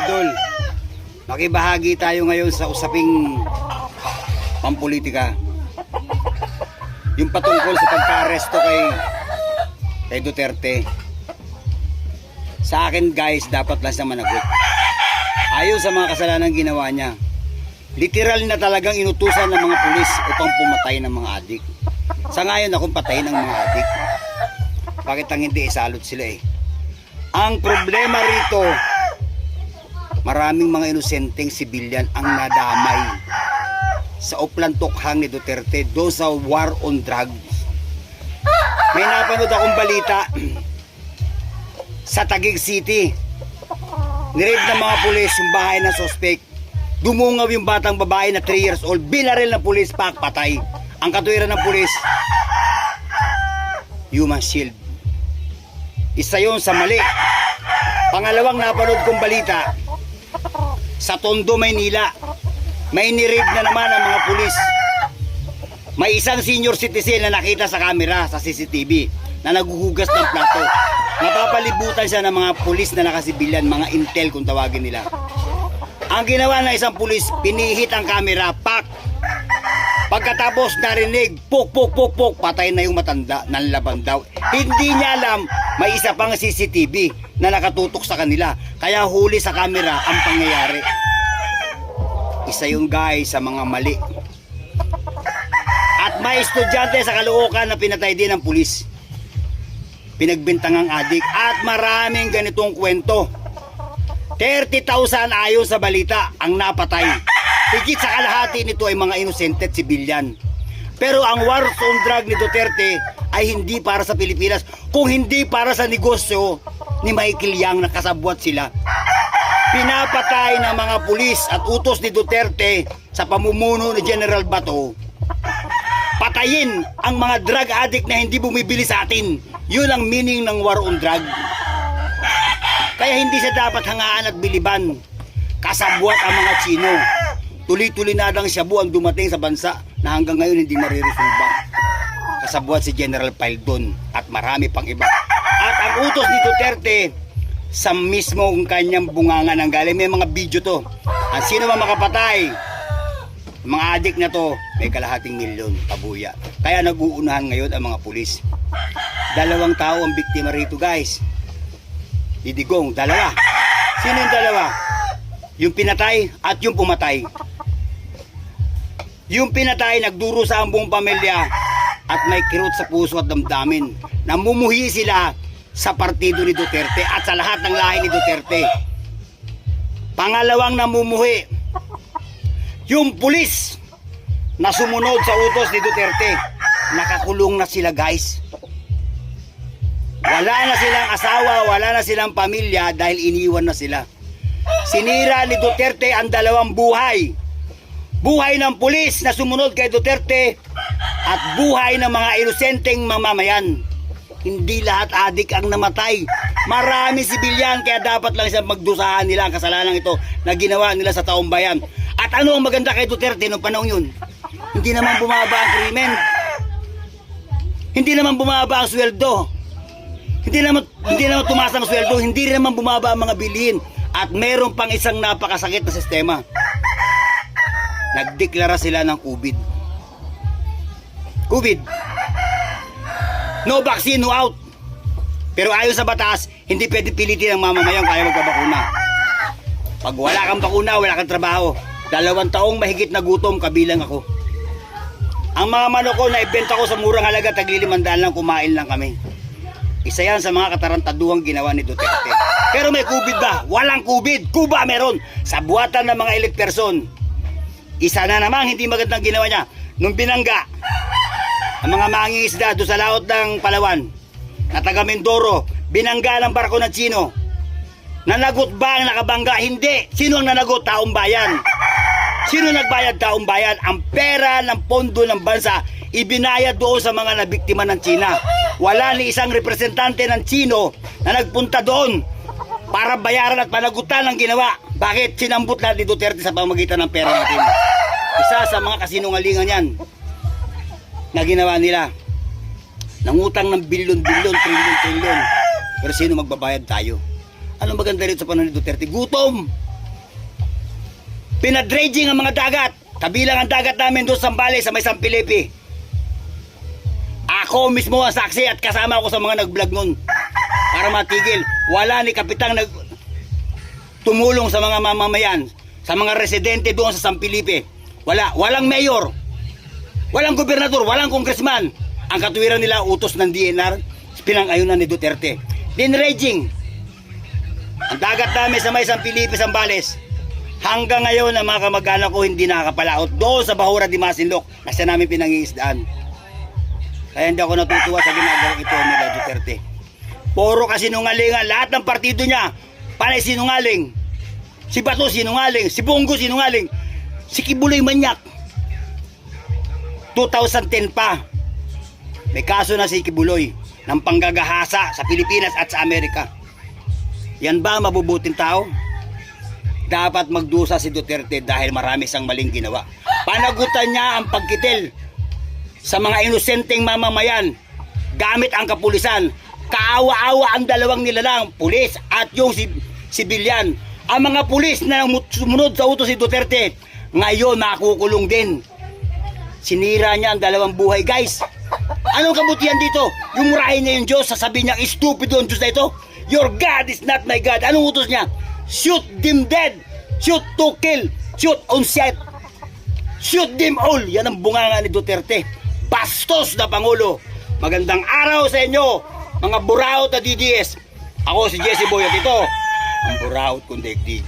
idol, makibahagi tayo ngayon sa usaping pampolitika. Yung patungkol sa pagka-aresto kay Duterte. Sa akin guys, dapat lang siya managot. Ayon sa mga kasalanan ginawa niya. Literal na talagang inutusan ng mga pulis upang pumatay ng mga adik. Sa ngayon akong patayin ng mga adik. Bakit ang hindi isalot sila eh? Ang problema rito, maraming mga inosenteng sibilyan ang nadamay sa uplantokhang ni Duterte doon sa war on drugs. May napanood akong balita sa Taguig City. Niraid ng mga pulis yung bahay ng suspect. Dumungaw yung batang babae na 3 years old. Binaril ng pulis, patay. Ang katuwiran ng pulis, human shield. Isa yun sa mali. Pangalawang napanood kong balita, sa Tondo, Maynila, may niraid na naman ang mga pulis. May isang senior citizen na nakita sa camera, sa CCTV, na naguhugas ng plato. Napapalibutan siya ng mga pulis na nakasibilyan, mga intel kung tawagin nila. Ang ginawa ng isang pulis, pinihit ang camera, pak! Pagkatapos narinig, puk, patay na yung matanda, nanlaban daw. Hindi niya alam, may isa pang CCTV na nakatutok sa kanila. Kaya huli sa camera ang pangyayari. Isa yung guys sa mga mali. At may estudyante sa Caloocan na pinatay din ng pulis. Pinagbintangang adik. At maraming ganitong kwento. 30,000 ayon sa balita ang napatay. Higit sa kalahati nito ay mga inosente at sibilyan. Pero ang war on drug ni Duterte ay hindi para sa Pilipinas, kung hindi para sa negosyo ni Michael Yang na kasabwat sila. Pinapatay ng mga pulis at utos ni Duterte sa pamumuno ni General Bato. Patayin ang mga drug addict na hindi bumibili sa atin. Yun ang meaning ng war on drug. Kaya hindi siya dapat hangaan at biliban. Kasabwat ang mga Chino. Tuloy-tulinadang shabu ang dumating sa bansa na hanggang ngayon hindi mariresolba. Kasabwat si General Paldon at marami pang iba. At ang utos ni Duterte sa mismong kanyang bunganga ng galing. May mga video to. At sino man makapatay, mga adik na to, may kalahating milyon pabuya. Kaya nag-uunahan ngayon ang mga pulis. 2 tao ang biktima rito guys. Didigong, 2. Sino yung 2? Yung pinatay at yung pumatay. Yung pinatay nagduro sa buong pamilya at may kirot sa puso at damdamin. Namumuhi sila sa partido ni Duterte at sa lahat ng lahi ni Duterte. Pangalawang namumuhi, yung pulis na sumunod sa utos ni Duterte. Nakakulong na sila guys. Wala na silang asawa, wala na silang pamilya dahil iniwan na sila. Sinira ni Duterte ang 2 buhay. Buhay ng pulis na sumunod kay Duterte at buhay ng mga inosenteng mamamayan. Hindi lahat adik ang namatay. Marami sibilyan, kaya dapat lang siyang magdusahan nila ang kasalanan ito na ginawa nila sa taong bayan. At ano ang maganda kay Duterte noong panahon yun? Hindi naman bumaba ang krimen. Hindi naman bumaba ang sweldo. Hindi naman tumaas ang sweldo, hindi naman bumaba ang mga bilihin. At meron pang isang napakasakit na sistema. Nagdeklara sila ng COVID. No vaccine, no out. Pero ayon sa batas, hindi pwede pilitin ang mamamayan kaya magpabakuna. Pag wala kang bakuna, wala kang trabaho. 2 taong mahigit na gutom, kabilang ako. Ang mga manok ko na ibenta ko sa murang halaga, tagli 500 lang, kumain lang kami. Isa yan sa mga katarantaduhang ginawa ni Duterte. Pero may COVID ba? Walang COVID. Kuba meron. Sa buhatan ng mga elite person. Isa na namang hindi magandang ginawa niya. Nung binangga ang mga mangingisda doon sa laot ng Palawan na taga Mindoro, binangga ng barko ng Chino. Nanagot ba ang nakabangga? Hindi. Sino ang nanagot? Taong bayan. Sino nagbayad? Taong bayan. Ang pera ng pondo ng bansa ibinayad doon sa mga nabiktima ng China. Wala ni isang representante ng Chino na nagpunta doon para bayaran at panagutan ang ginawa. Bakit? Sinambot lahat ni Duterte sa pamamagitan ng pera natin. Isa sa mga kasinungalingan yan na ginawa nila. Nangutang ng bilyon-bilyon, trilyon-trilyon. Pero sino magbabayad? Tayo. Anong maganda rito sa panahon ni Duterte? Gutom! Pinadredging ang mga dagat. Kabilang ang dagat namin doon sa Zambales sa may San Felipe. Ako mismo ang saksi at kasama ako sa mga nag-vlog nun. Para matigil. Wala ni Kapitang tumulong sa mga mamamayan, sa mga residente doon sa San Felipe. Walang mayor, walang gobernador, walang congressman. Ang katuwiran nila utos ng DNR, pinang-ayunan ni Duterte. Dinredging ang dagat namin sa may San Felipe, Zambales. Hanggang ngayon ang mga kamag-anak ko hindi nakakapalaot doon sa Bahura de Masinloc na siya namin pinangingisdaan. Kaya hindi ako natutuwa sa ginagawa ito nila Duterte. Puro kasinungalingan. Lahat ng partido niya panay sinungaling. Si Bato sinungaling, si Bongo sinungaling, si Kibuloy manyak. 2010 pa may kaso na si Kibuloy ng panggagahasa sa Pilipinas at sa Amerika. Yan ba mabubuting tao? Dapat magdusa si Duterte dahil marami siyang maling ginawa. Panagutan niya ang pagkitil sa mga inosenteng mamamayan gamit ang kapulisan. Kaawa-awa ang dalawang nilalang, pulis at yung sibilyan. Ang mga pulis na sumunod sa utos si Duterte, ngayon makukulong din. Sinira niya ang dalawang buhay, guys. Anong kabutihan dito? Yung murahin niya yung Diyos, sasabihin niya, stupido ang Diyos na ito. Your God is not my God. Anong utos niya? Shoot them dead. Shoot to kill. Shoot on sight. Shoot them all. Yan ang bunganga ni Duterte. Bastos na Pangulo. Magandang araw sa inyo, mga buraot na DDS. Ako si Jesse Boy at ito ang buraot kong daigdig.